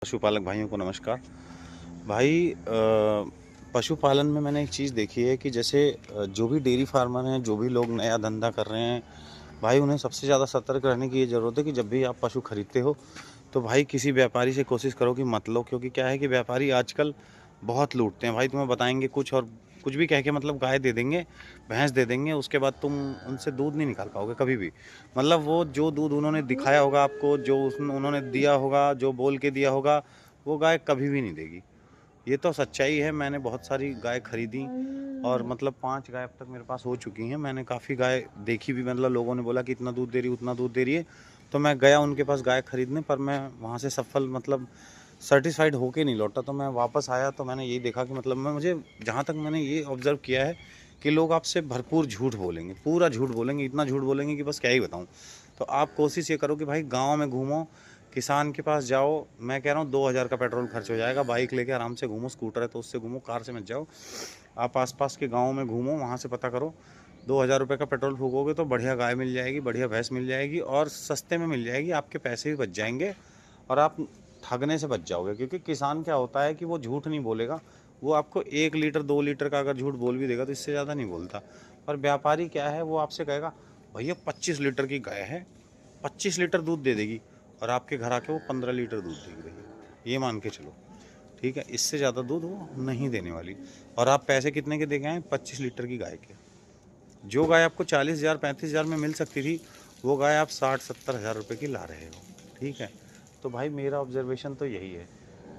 पशुपालक भाइयों को नमस्कार। भाई पशुपालन में मैंने एक चीज़ देखी है कि जैसे जो भी डेयरी फार्मर हैं, जो भी लोग नया धंधा कर रहे हैं, भाई उन्हें सबसे ज़्यादा सतर्क रहने की ये ज़रूरत है कि जब भी आप पशु खरीदते हो, तो भाई किसी व्यापारी से कोशिश करो कि मत लो, क्योंकि क्या है कि व्यापारी आजकल बहुत लूटते हैं। भाई तुम्हें बताएँगे कुछ और कुछ भी कह के मतलब गाय दे देंगे, भैंस दे देंगे, उसके बाद तुम उनसे दूध नहीं निकाल पाओगे कभी भी। मतलब वो जो दूध उन्होंने दिखाया होगा आपको, जो उन्होंने दिया होगा, जो बोल के दिया होगा, वो गाय कभी भी नहीं देगी। ये तो सच्चाई है। मैंने बहुत सारी गाय खरीदी और मतलब 5 गाय अब तक मेरे पास हो चुकी हैं। मैंने काफ़ी गाय देखी भी, मतलब लोगों ने बोला कि इतना दूध दे रही है, उतना दूध दे रही है। तो मैं गया उनके पास गाय खरीदने, पर मैं वहाँ से सफल मतलब सैटिस्फाइड होके नहीं लौटा। तो मैं वापस आया तो मैंने यही देखा कि मतलब मैं मुझे जहाँ तक मैंने ये ऑब्ज़र्व किया है कि लोग आपसे भरपूर झूठ बोलेंगे, पूरा झूठ बोलेंगे, इतना झूठ बोलेंगे कि बस क्या ही बताऊँ। तो आप कोशिश ये करो कि भाई गाँव में घूमो, किसान के पास जाओ। मैं कह रहा हूँ 2000 का पेट्रोल खर्च हो जाएगा, बाइक लेके आराम से घूमो, स्कूटर है तो उससे घूमो, कार से मत जाओ। आप आस-पास के गाँव में घूमो, वहाँ से पता करो। 2000 रुपए का पेट्रोल फूकोगे तो बढ़िया गाय मिल जाएगी, बढ़िया भैंस मिल जाएगी और सस्ते में मिल जाएगी। आपके पैसे भी बच जाएँगे और आप ठगने से बच जाओगे, क्योंकि किसान क्या होता है कि वो झूठ नहीं बोलेगा। वो आपको 1 लीटर 2 लीटर का अगर झूठ बोल भी देगा तो इससे ज़्यादा नहीं बोलता। पर व्यापारी क्या है, वो आपसे कहेगा भैया 25 लीटर की गाय है, 25 लीटर दूध दे देगी, और आपके घर आके वो 15 लीटर दूध दे रही है। ये मान के चलो, ठीक है? इससे ज़्यादा दूध वो नहीं देने वाली। और आप पैसे कितने के दे के आए? 25 लीटर की गाय के। जो गाय आपको 40,000 35,000 में मिल सकती थी, वो गाय आप 60-70 हज़ार रुपए की ला रहे हो, ठीक है? तो भाई मेरा ऑब्जर्वेशन तो यही है।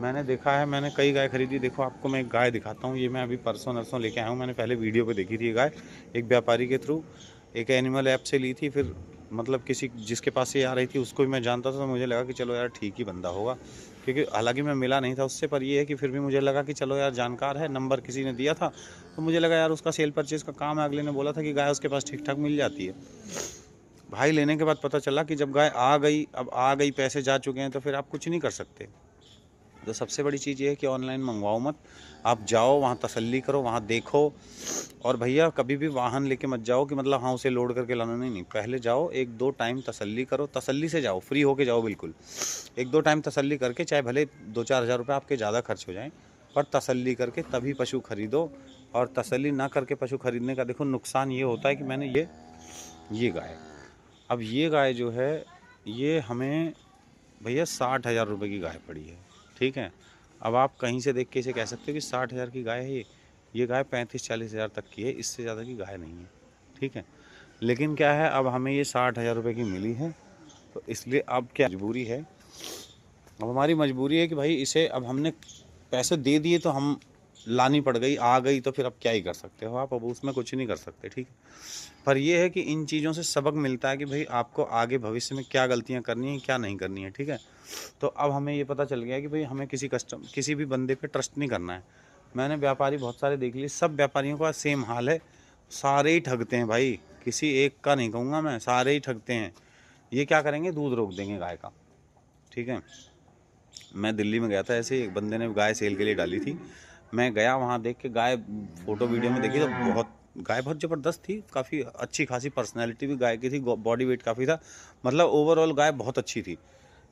मैंने देखा है, मैंने कई गाय खरीदी। देखो आपको मैं एक गाय दिखाता हूँ, ये मैं अभी परसों-नरसों लेके आया हूँ। मैंने पहले वीडियो पे देखी थी ये गाय, एक व्यापारी के थ्रू, एक एनिमल ऐप से ली थी। फिर मतलब किसी जिसके पास से ये आ रही थी उसको भी मैं जानता था, तो मुझे लगा कि चलो यार ठीक ही बंदा होगा, क्योंकि हालाँकि मैं मिला नहीं था उससे, पर ये है कि फिर भी मुझे लगा कि चलो यार जानकार है, नंबर किसी ने दिया था, तो मुझे लगा यार उसका सेल परचेज़ का काम है, अगले ने बोला था कि गाय उसके पास ठीक-ठाक मिल जाती है। भाई लेने के बाद पता चला कि जब गाय आ गई, अब आ गई, पैसे जा चुके हैं, तो फिर आप कुछ नहीं कर सकते। तो सबसे बड़ी चीज़ ये है कि ऑनलाइन मंगवाओ मत। आप जाओ, वहाँ तसल्ली करो, वहाँ देखो। और भैया कभी भी वाहन लेके मत जाओ कि मतलब हाँ उसे लोड करके लाना, नहीं नहीं। पहले जाओ, 1-2 टाइम तसल्ली करो, तसल्ली से जाओ, फ्री होके जाओ बिल्कुल। 1-2 टाइम तसल्ली करके, चाहे भले 2-4 हज़ार रुपये आपके ज़्यादा खर्च हो जाएँ, पर तसल्ली करके तभी पशु खरीदो। और तसल्ली ना करके पशु खरीदने का देखो नुकसान ये होता है कि मैंने ये गाय, अब ये गाय जो है, ये हमें भैया 60,000 रुपये की गाय पड़ी है, ठीक है? अब आप कहीं से देख के इसे कह सकते हो कि 60,000 की गाय है ये गाय 35-40 हज़ार तक की है, इससे ज़्यादा की गाय नहीं है, ठीक है? लेकिन क्या है, अब हमें ये 60,000 रुपये की मिली है, तो इसलिए अब क्या मजबूरी है, अब हमारी मजबूरी है कि भाई इसे अब हमने पैसे दे दिए तो हम लानी पड़ गई, आ गई, तो फिर अब क्या ही कर सकते हो आप, अब उसमें कुछ नहीं कर सकते, ठीक है? पर ये है कि इन चीज़ों से सबक मिलता है कि भाई आपको आगे भविष्य में क्या गलतियाँ करनी है, क्या नहीं करनी है, ठीक है? तो अब हमें ये पता चल गया कि भाई हमें किसी भी बंदे पे ट्रस्ट नहीं करना है। मैंने व्यापारी बहुत सारे देख लिए, सब व्यापारियों का सेम हाल है, सारे ही ठगते हैं भाई, किसी एक का नहीं कहूँगा मैं, सारे ही ठगते हैं। ये क्या करेंगे, दूध रोक देंगे गाय का, ठीक है? मैं दिल्ली में गया था, ऐसे ही एक बंदे ने गाय सेल के लिए डाली थी। मैं गया वहाँ, देख के गाय, फ़ोटो वीडियो में देखी तो गाय बहुत ज़बरदस्त थी, काफ़ी अच्छी खासी पर्सनैलिटी भी गाय की थी, बॉडी वेट काफ़ी था, मतलब ओवरऑल गाय बहुत अच्छी थी।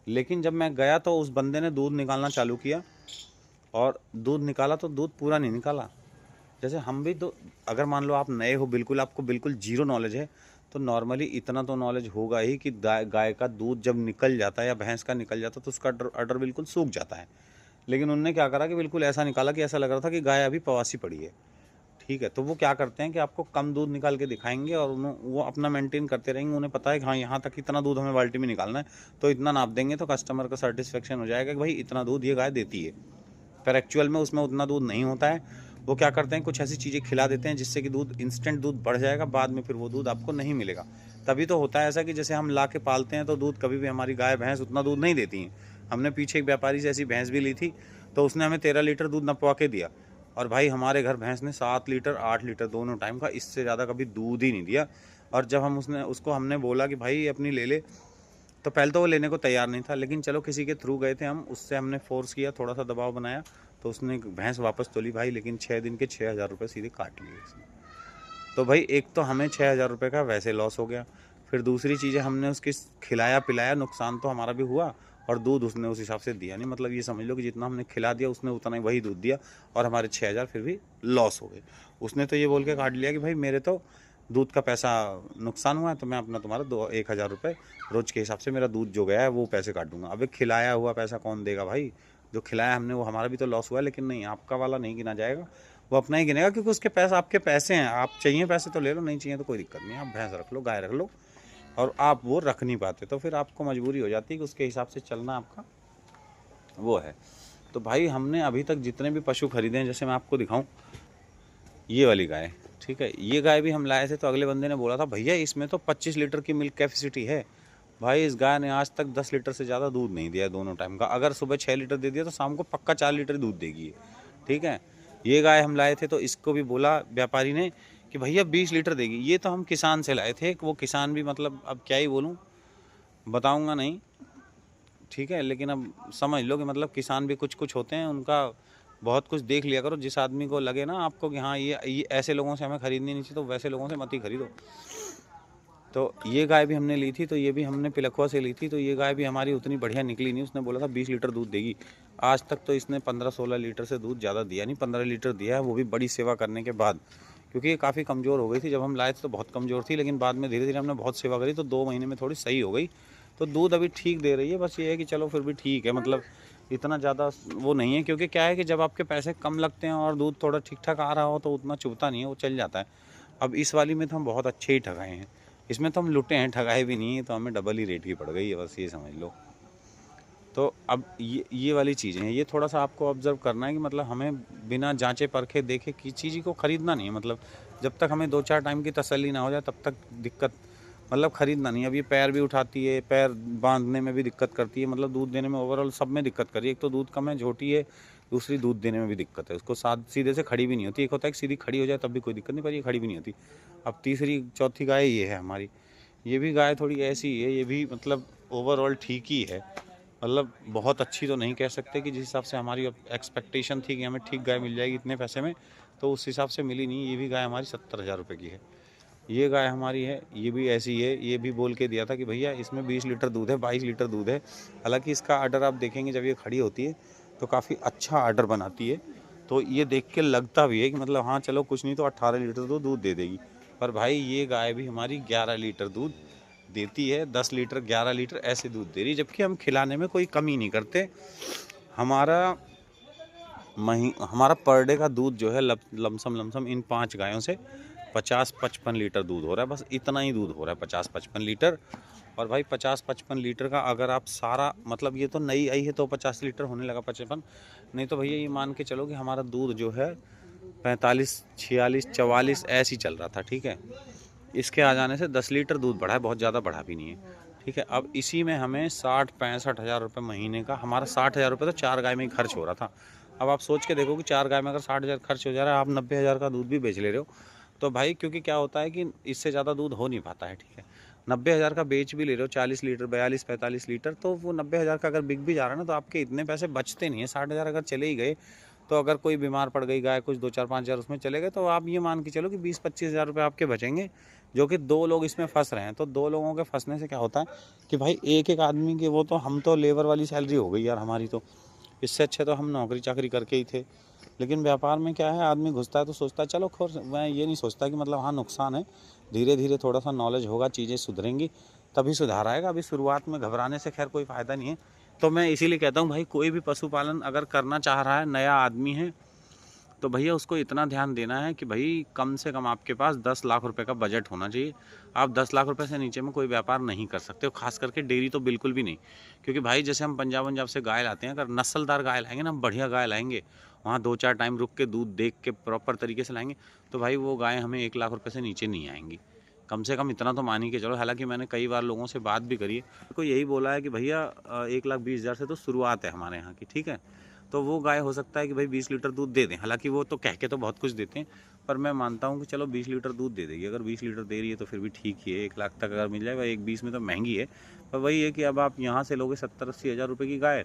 लेकिन जब मैं गया तो उस बंदे ने दूध निकालना चालू किया, और दूध निकाला तो दूध पूरा नहीं निकाला। जैसे हम भी तो, अगर मान लो आप नए हो बिल्कुल, आपको बिल्कुल ज़ीरो नॉलेज है, तो नॉर्मली इतना तो नॉलेज होगा ही कि गाय गाय का दूध जब निकल जाता है या भैंस का निकल जाता है तो उसका अडर अडर बिल्कुल सूख जाता है। लेकिन उन्होंने क्या करा कि बिल्कुल ऐसा निकाला कि ऐसा लग रहा था कि गाय अभी प्रवासी पड़ी है, ठीक है? तो वो क्या करते हैं कि आपको कम दूध निकाल के दिखाएँगे और वो अपना मेंटेन करते रहेंगे। उन्हें पता है कि हाँ, यहाँ तक इतना दूध हमें बाल्टी में निकालना है, तो इतना नाप देंगे तो कस्टमर का सैटिस्फैक्शन हो जाएगा कि भाई इतना दूध ये गाय देती है। पर एक्चुअल में उसमें उतना दूध नहीं होता है। वो क्या करते हैं, कुछ ऐसी चीज़ें खिला देते हैं जिससे कि दूध, इंस्टेंट दूध बढ़ जाएगा, बाद में फिर वो दूध आपको नहीं मिलेगा। तभी तो होता है ऐसा कि जैसे हम ला के पालते हैं तो दूध, कभी भी हमारी गाय भैंस उतना दूध नहीं देती हैं। हमने पीछे एक व्यापारी से ऐसी भैंस भी ली थी, तो उसने हमें 13 लीटर दूध नपवा के दिया, और भाई हमारे घर भैंस ने 7 लीटर 8 लीटर दोनों टाइम का, इससे ज़्यादा कभी दूध ही नहीं दिया। और जब हम उसने उसको हमने बोला कि भाई अपनी ले ले, तो पहले तो वो लेने को तैयार नहीं था, लेकिन चलो किसी के थ्रू गए थे हम, उससे हमने फ़ोर्स किया, थोड़ा-सा दबाव बनाया, तो उसने भैंस वापस तो ली भाई, लेकिन 6 दिन के 6,000 रुपये सीधे काट लिए उसने। तो भाई एक तो हमें 6,000 रुपये का वैसे लॉस हो गया, फिर दूसरी चीज़ें हमने उसकी खिलाया-पिलाया, नुकसान तो हमारा भी हुआ, और दूध उसने उस हिसाब से दिया नहीं। मतलब ये समझ लो कि जितना हमने खिला दिया उसने उतना ही वही दूध दिया, और हमारे 6,000 फिर भी लॉस हो गए। उसने तो ये बोल के काट लिया कि भाई मेरे तो दूध का पैसा नुकसान हुआ है, तो मैं अपना तुम्हारा 1,000 रुपये रोज़ के हिसाब से मेरा दूध जो गया है वो पैसे काट दूंगा। अब खिलाया हुआ पैसा कौन देगा भाई? जो खिलाया हमने वो हमारा भी तो लॉस हुआ है, लेकिन नहीं, आपका वाला नहीं गिना जाएगा, वो अपना ही गिनेगा, क्योंकि उसके पैसे आपके पैसे हैं। आप चाहिए पैसे तो ले लो, नहीं चाहिए तो कोई दिक्कत नहीं, आप भैंस रख लो, गाय रख लो, और आप वो रख नहीं पाते तो फिर आपको मजबूरी हो जाती है कि उसके हिसाब से चलना आपका वो है। तो भाई हमने अभी तक जितने भी पशु खरीदे हैं, जैसे मैं आपको दिखाऊं, ये वाली गाय, ठीक है, ये गाय भी हम लाए थे, तो अगले बंदे ने बोला था भैया इसमें तो 25 लीटर की मिल्क कैपेसिटी है। भाई इस गाय ने आज तक 10 लीटर से ज़्यादा दूध नहीं दिया दोनों टाइम का। अगर सुबह 6 लीटर दे दिया तो शाम को पक्का 4 लीटर दूध देगी, ठीक है। ये गाय हम लाए थे तो इसको भी बोला व्यापारी ने कि भैया 20 लीटर देगी। ये तो हम किसान से लाए थे, वो किसान भी मतलब अब क्या ही बोलूँ, बताऊँगा नहीं, ठीक है, लेकिन अब समझ लो कि मतलब किसान भी कुछ कुछ होते हैं, उनका बहुत कुछ देख लिया करो। जिस आदमी को लगे ना आपको कि हाँ ये ऐसे लोगों से हमें खरीदनी नहीं चाहिए, तो वैसे लोगों से मत ही खरीदो। तो ये गाय भी हमने ली थी, तो ये भी हमने पिलखुआ से ली थी, तो ये गाय भी हमारी उतनी बढ़िया निकली नहीं। उसने बोला था 20 लीटर दूध देगी, आज तक तो इसने 15-16 लीटर से दूध ज़्यादा दिया नहीं, 15 लीटर दिया है, वो भी बड़ी सेवा करने के बाद, क्योंकि ये काफ़ी कमज़ोर हो गई थी। जब हम लाए थे तो बहुत कमज़ोर थी, लेकिन बाद में धीरे धीरे हमने बहुत सेवा करी तो 2 महीने में थोड़ी सही हो गई। तो दूध अभी ठीक दे रही है, बस ये है कि चलो फिर भी ठीक है, मतलब इतना ज़्यादा वो नहीं है, क्योंकि क्या है कि जब आपके पैसे कम लगते हैं और दूध थोड़ा ठीक ठाक आ रहा हो तो उतना चुभता नहीं है, वो चल जाता है। अब इस वाली में तो हम बहुत अच्छे ही ठगाए हैं, इसमें तो हम लुटे हैं, ठगाए भी नहीं है, तो हमें डबल ही रेट की पड़ गई है, बस ये समझ लो। तो अब ये वाली चीज़ें हैं, ये थोड़ा सा आपको ऑब्जर्व करना है कि मतलब हमें बिना जांचे परखे देखे किसी चीज़ को ख़रीदना नहीं है। मतलब जब तक हमें 2-4 टाइम की तसल्ली ना हो जाए तब तक दिक्कत, मतलब ख़रीदना नहीं। अब ये पैर भी उठाती है, पैर बांधने में भी दिक्कत करती है, मतलब दूध देने में ओवरऑल सब में दिक्कत कर रही है। एक तो दूध कम है, झोटी है, दूसरी दूध देने में भी दिक्कत है, उसको सीधे से खड़ी भी नहीं होती। एक होता है कि सीधी खड़ी हो जाए तब भी कोई दिक्कत नहीं, पर ये खड़ी भी नहीं होती। अब तीसरी चौथी गाय ये है हमारी, ये भी गाय थोड़ी ऐसी ही है, ये भी मतलब ओवरऑल ठीक ही है, मतलब बहुत अच्छी तो नहीं कह सकते कि जिस हिसाब से हमारी एक्सपेक्टेशन थी कि हमें ठीक गाय मिल जाएगी इतने पैसे में, तो उस हिसाब से मिली नहीं। ये भी गाय हमारी 70,000 रुपये की है, ये गाय हमारी है, ये भी ऐसी है। ये भी बोल के दिया था कि भैया इसमें 20 लीटर दूध है, 22 लीटर दूध है। हालांकि इसका आर्डर आप देखेंगे जब ये खड़ी होती है तो काफ़ी अच्छा आर्डर बनाती है, तो ये देख के लगता भी है कि मतलब हाँ चलो कुछ नहीं तो 18 लीटर तो दूध दे देगी। पर भाई ये गाय भी हमारी 11 लीटर दूध देती है, 10 लीटर 11 लीटर ऐसे दूध दे रही है, जबकि हम खिलाने में कोई कमी नहीं करते। हमारा हमारा पर डे का दूध जो है लमसम इन 5 गायों से 50-55 लीटर दूध हो रहा है, बस इतना ही दूध हो रहा है 50-55 लीटर। और भाई 50-55 लीटर का अगर आप सारा, मतलब ये तो नई आई है तो 50 लीटर होने लगा 55, नहीं तो भैया ये मान के चलो कि हमारा दूध जो है 45, 46, 44 ऐसे ही चल रहा था, ठीक है। इसके आ जाने से 10 लीटर दूध बढ़ा है, बहुत ज़्यादा बढ़ा भी नहीं है, ठीक है। अब इसी में हमें 60-65 हज़ार रुपये महीने का, हमारा 60,000 रुपये तो 4 गाय में ही खर्च हो रहा था। अब आप सोच के देखो कि 4 गाय में अगर 60,000 खर्च हो जा रहा है, आप 90,000 का दूध भी बेच ले रहे हो, तो भाई क्योंकि क्या होता है कि इससे ज़्यादा दूध हो नहीं पाता है, ठीक है। 90,000 का बेच भी ले रहे हो, 40 लीटर 42-45 लीटर, तो वो 90,000 का अगर बिक भी जा रहा है ना, तो आपके इतने पैसे बचते नहीं है। 60,000 अगर चले ही गए, तो अगर कोई बीमार पड़ गई गाय, कुछ 2-4-5 हज़ार उसमें चले गए, तो आप ये मान के चलो कि 20-25 हज़ार रुपये आपके बचेंगे, जो कि 2 लोग इसमें फंस रहे हैं। तो 2 लोगों के फंसने से क्या होता है कि भाई एक एक आदमी के, वो तो हम तो लेबर वाली सैलरी हो गई यार हमारी, तो इससे अच्छे तो हम नौकरी चाकरी करके ही थे। लेकिन व्यापार में क्या है, आदमी घुसता है तो सोचता है चलो खोर, मैं ये नहीं सोचता कि मतलब हाँ नुकसान है, धीरे धीरे थोड़ा सा नॉलेज होगा, चीज़ें सुधरेंगी तभी सुधार आएगा। अभी शुरुआत में घबराने से खैर कोई फ़ायदा नहीं है। तो मैं इसीलिए कहता हूँ भाई, कोई भी पशुपालन अगर करना चाह रहा है, नया आदमी है, तो भैया उसको इतना ध्यान देना है कि भाई कम से कम आपके पास 10 लाख रुपए का बजट होना चाहिए। आप 10 लाख रुपए से नीचे में कोई व्यापार नहीं कर सकते हो, खास करके डेयरी तो बिल्कुल भी नहीं। क्योंकि भाई जैसे हम पंजाब से गाय लाते हैं, अगर नस्लदार गाय लाएंगे ना, बढ़िया गाय लाएंगे, वहाँ 2-4 टाइम रुक के दूध देख के प्रॉपर तरीके से लाएंगे, तो भाई वो गाय हमें 1 लाख रुपये से नीचे नहीं आएंगी, कम से कम इतना तो मान ही के चलो। हालांकि मैंने कई बार लोगों से बात भी करी है, को यही बोला है कि भैया 1,20,000 से तो शुरुआत है हमारे यहाँ की, ठीक है। तो वो गाय हो सकता है कि भाई 20 लीटर दूध दे दें, हालांकि वो तो कह के तो बहुत कुछ देते हैं, पर मैं मानता हूँ कि चलो 20 लीटर दूध दे देगी। अगर 20 लीटर दे रही है तो फिर भी ठीक ही है, 1 लाख तक अगर मिल जाएगा, 1,20 में तो महंगी है। पर वही है कि अब आप यहाँ से लोगे 70-80 हज़ार रुपये की गाय,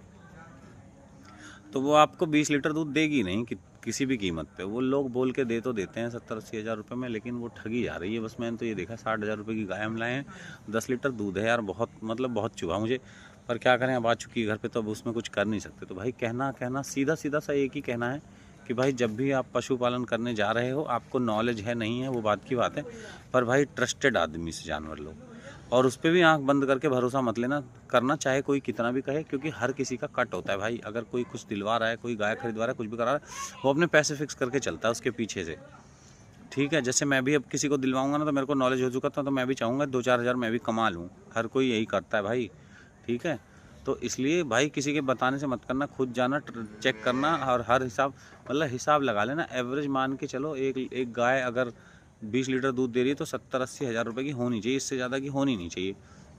तो वो आपको 20 लीटर दूध देगी नहीं कि किसी भी कीमत पे। वो लोग बोल के दे तो देते हैं 70-80 हज़ार रुपये में, लेकिन वो ठगी जा रही है। बस मैंने तो ये देखा 60 हज़ार रुपये की गाय हम लाए हैं, 10 लीटर दूध है यार, बहुत मतलब बहुत चुभा मुझे। पर क्या करें, अब आ चुकी है घर पे तो अब उसमें कुछ कर नहीं सकते। तो भाई कहना सीधा सीधा सा एक ही कहना है कि भाई जब भी आप पशुपालन करने जा रहे हो, आपको नॉलेज है नहीं है वो बात की बात है, पर भाई ट्रस्टेड आदमी से जानवर लो, और उस पर भी आंख बंद करके भरोसा मत लेना करना, चाहे कोई कितना भी कहे, क्योंकि हर किसी का कट होता है भाई। अगर कोई कुछ दिलवा रहा है, कोई गाय खरीदवा रहा है, कुछ भी करा रहा है, वो अपने पैसे फिक्स करके चलता है उसके पीछे से, ठीक है। जैसे मैं भी अब किसी को दिलवाऊंगा ना, तो मेरे को नॉलेज हो चुका था, तो मैं भी चाहूँगा 2-4 हज़ार मैं भी कमा लूँ। हर कोई यही करता है भाई, ठीक है। तो इसलिए भाई किसी के बताने से मत करना, खुद जाना, चेक करना, और हर हिसाब मतलब हिसाब लगा लेना। एवरेज मान के चलो, एक गाय अगर 20 लीटर दूध दे रही है तो 70-80 हज़ार रुपये की होनी चाहिए, इससे ज़्यादा की होनी नहीं चाहिए।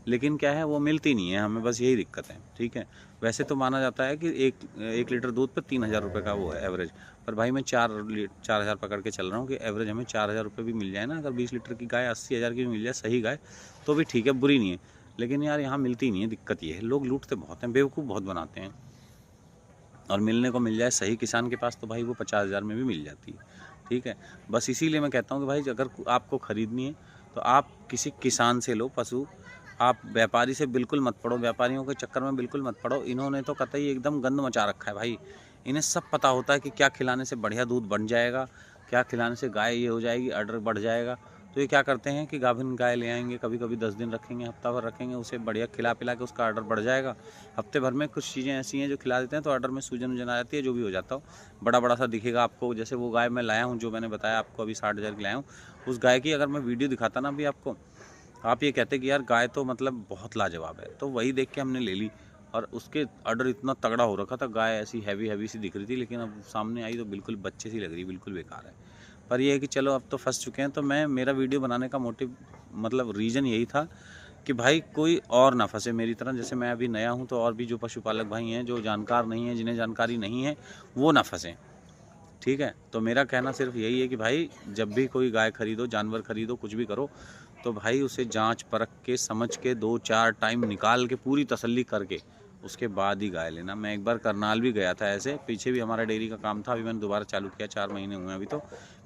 लेकिन क्या है, वो मिलती नहीं है हमें, बस यही दिक्कत है, ठीक है। वैसे तो माना जाता है कि एक लीटर दूध पर 3,000 रुपये का वो है एवरेज, पर भाई मैं 4,000 पकड़ के चल रहा हूँ कि एवरेज हमें 4,000 रुपये भी मिल जाए ना, अगर 20 लीटर की गाय 80,000 की भी मिल जाए सही गाय, तो भी ठीक है, बुरी नहीं है। लेकिन यार यहाँ मिलती नहीं है, दिक्कत ये है, लोग लूटते बहुत हैं, बेवकूफ़ बहुत बनाते हैं। और मिलने को मिल जाए सही किसान के पास तो भाई वो 50,000 में भी मिल जाती है, ठीक है। बस इसीलिए मैं कहता हूँ कि भाई अगर आपको ख़रीदनी है तो आप किसी किसान से लो पशु, आप व्यापारी से बिल्कुल मत पड़ो, व्यापारियों के चक्कर में बिल्कुल मत पड़ो। इन्होंने तो कतई एकदम गंद मचा रखा है भाई। इन्हें सब पता होता है कि क्या खिलाने से बढ़िया दूध बन जाएगा, क्या खिलाने से गाय ये हो जाएगी, ऑर्डर बढ़ जाएगा। तो ये क्या करते हैं कि गाभिन गाय ले आएंगे, कभी कभी 10 दिन रखेंगे, हफ्ता भर रखेंगे, उसे बढ़िया खिला पिला के उसका ऑर्डर बढ़ जाएगा। हफ्ते भर में कुछ चीज़ें ऐसी हैं जो खिला देते हैं तो ऑर्डर में सूजन वूजन आ जाती है, जो भी हो जाता हो, बड़ा बड़ा सा दिखेगा आपको। जैसे वो गाय मैं लाया हूँ, जो मैंने बताया आपको अभी 60,000 की लाया हूँ, उस गाय की अगर मैं वीडियो दिखाता ना अभी आपको, आप ये कहते कि यार गाय तो मतलब बहुत लाजवाब है। तो वही देख के हमने ले ली, और उसके ऑर्डर इतना तगड़ा हो रखा था, गाय ऐसी हैवी हैवी सी दिख रही थी, लेकिन अब सामने आई तो बिल्कुल बच्चे सी लग रही, बिल्कुल बेकार है। पर ये है कि चलो अब तो फंस चुके हैं। तो मेरा वीडियो बनाने का मोटिव मतलब रीज़न यही था कि भाई कोई और ना फंसे मेरी तरह। जैसे मैं अभी नया हूँ, तो और भी जो पशुपालक भाई हैं जो जानकार नहीं हैं, जिन्हें जानकारी नहीं है, वो ना फंसें, ठीक है। तो मेरा कहना सिर्फ यही है कि भाई जब भी कोई गाय खरीदो, जानवर खरीदो, कुछ भी करो, तो भाई उसे जांच परख के, समझ के, 2-4 टाइम निकाल के, पूरी तसल्ली करके उसके बाद ही गाय लेना। मैं एक बार करनाल भी गया था ऐसे, पीछे भी हमारा डेयरी का काम था, अभी मैंने दोबारा चालू किया, 4 महीने हुए हैं अभी। तो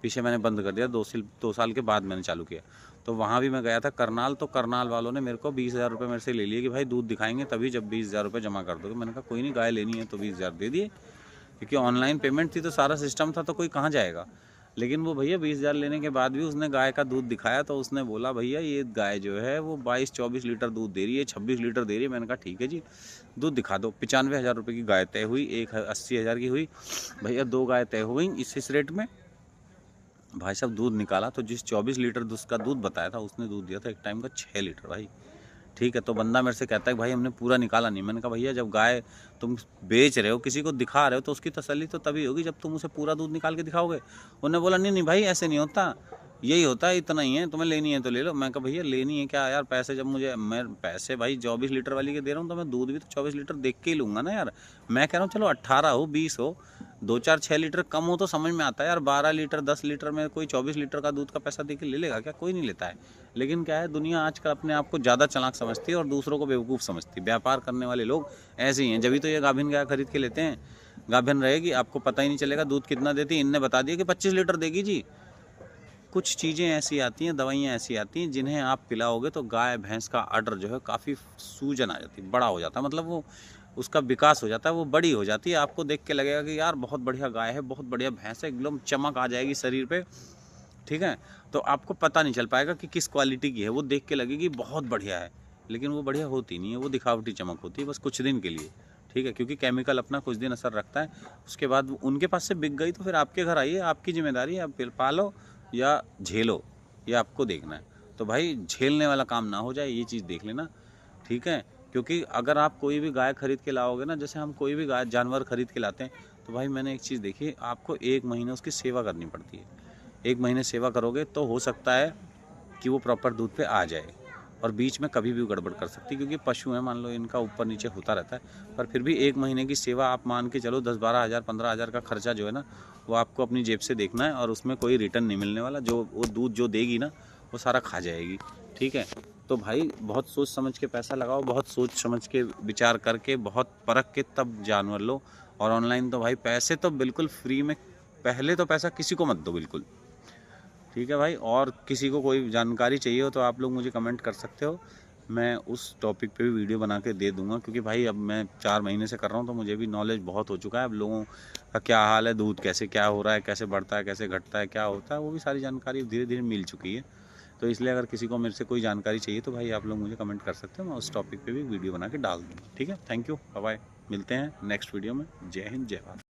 पीछे मैंने बंद कर दिया, 2 साल के बाद मैंने चालू किया। तो वहाँ भी मैं गया था करनाल, तो करनाल वालों ने मेरे को 20,000 रुपये मेरे से ले लिए कि भाई दूध दिखाएंगे तभी जब 20,000 रुपये जमा कर दोगे। मैंने कहा कोई नहीं, गाय लेनी है तो 20,000 दे दिए, क्योंकि ऑनलाइन पेमेंट थी तो सारा सिस्टम था, तो कोई कहाँ जाएगा। लेकिन वो भैया 20,000 लेने के बाद भी उसने गाय का दूध दिखाया, तो उसने बोला भैया ये गाय जो है वो 22-24 लीटर दूध दे रही है, 26 लीटर दे रही है। मैंने कहा ठीक है जी, दूध दिखा दो। 95,000 रुपये की गाय तय हुई, एक 80,000 की हुई। भैया 2 गाय तय हो गई इस रेट में। भाई साहब दूध निकाला तो जिस 24 लीटर उसका दूध बताया था, उसने दूध दिया था एक टाइम का 6 लीटर भाई, ठीक है। तो बंदा मेरे से कहता है कि भाई हमने पूरा निकाला नहीं। मैंने कहा भैया जब गाय तुम बेच रहे हो, किसी को दिखा रहे हो, तो उसकी तसल्ली तो तभी होगी जब तुम उसे पूरा दूध निकाल के दिखाओगे। उन्होंने बोला नहीं नहीं भाई ऐसे नहीं होता, यही होता है, इतना ही है, तुम्हें लेनी है तो ले लो। मैं कहा भैया लेनी है क्या यार, पैसे जब मैं पैसे भाई 24 लीटर वाली के दे रहा हूँ, तो मैं दूध भी तो 24 लीटर देख के ही लूँगा ना यार। मैं कह रहा हूँ चलो 18 हो, 20 हो, 2-4-6 लीटर कम हो तो समझ में आता है यार। 12 लीटर 10 लीटर में कोई 24 लीटर का दूध का पैसा दे के ले लेगा क्या? कोई नहीं लेता है। लेकिन क्या है, दुनिया आजकल अपने आप को ज़्यादा चालाक समझती है और दूसरों को बेवकूफ़ समझती है। व्यापार करने वाले लोग ऐसे ही हैं, जब तो ये गाभिन गाय खरीद के लेते हैं। गाभिन रहेगी, आपको पता ही नहीं चलेगा दूध कितना देती है। इनने बता दिया कि 25 लीटर देगी जी। कुछ चीज़ें ऐसी आती हैं, दवाइयाँ ऐसी आती हैं, जिन्हें आप पिलाओगे तो गाय भैंस का ऑर्डर जो है काफ़ी सूजन आ जाती है, बड़ा हो जाता है, मतलब वो उसका विकास हो जाता है, वो बड़ी हो जाती है। आपको देख के लगेगा कि यार बहुत बढ़िया गाय है, बहुत बढ़िया भैंस है, एकदम चमक आ जाएगी शरीर पे, ठीक है। तो आपको पता नहीं चल पाएगा कि किस क्वालिटी की है, वो देख के लगेगी बहुत बढ़िया है, लेकिन वो बढ़िया होती नहीं है, वो दिखावटी चमक होती है, बस कुछ दिन के लिए, ठीक है। क्योंकि केमिकल अपना कुछ दिन असर रखता है, उसके बाद उनके पास से बिक गई तो फिर आपके घर आइए, आपकी जिम्मेदारी है, आप पालो या झेलो, ये आपको देखना है। तो भाई झेलने वाला काम ना हो जाए, ये चीज़ देख लेना, ठीक है। क्योंकि अगर आप कोई भी गाय खरीद के लाओगे ना, जैसे हम कोई भी गाय जानवर खरीद के लाते हैं, तो भाई मैंने एक चीज़ देखी, आपको 1 महीने उसकी सेवा करनी पड़ती है। 1 महीने सेवा करोगे तो हो सकता है कि वो प्रॉपर दूध पे आ जाए, और बीच में कभी भी गड़बड़ कर सकती है, क्योंकि पशु है, मान लो इनका ऊपर नीचे होता रहता है। पर फिर भी 1 महीने की सेवा आप मान के चलो, 10-12 हज़ार 15 हज़ार का खर्चा जो है ना, वो आपको अपनी जेब से देखना है, और उसमें कोई रिटर्न नहीं मिलने वाला। जो वो दूध जो देगी ना, वो सारा खा जाएगी, ठीक है। तो भाई बहुत सोच समझ के पैसा लगाओ, बहुत सोच समझ के विचार करके, बहुत परख के तब जानवर लो। और ऑनलाइन तो भाई पैसे तो बिल्कुल फ्री में, पहले तो पैसा किसी को मत दो बिल्कुल, ठीक है भाई। और किसी को कोई जानकारी चाहिए हो तो आप लोग मुझे कमेंट कर सकते हो, मैं उस टॉपिक पे भी वीडियो बना के दे दूँगा, क्योंकि भाई अब मैं 4 महीने से कर रहा हूँ तो मुझे भी नॉलेज बहुत हो चुका है। अब लोगों का क्या हाल है, दूध कैसे क्या हो रहा है, कैसे बढ़ता है, कैसे घटता है, क्या होता है, वो भी सारी जानकारी धीरे-धीरे मिल चुकी है। तो इसलिए अगर किसी को मेरे से कोई जानकारी चाहिए तो भाई आप लोग मुझे कमेंट कर सकते हैं, मैं उस टॉपिक पे भी वीडियो बना के डाल दूँगा। ठीक है? Thank you, bye bye. मिलते हैं नेक्स्ट वीडियो में। जय हिंद, जय भारत।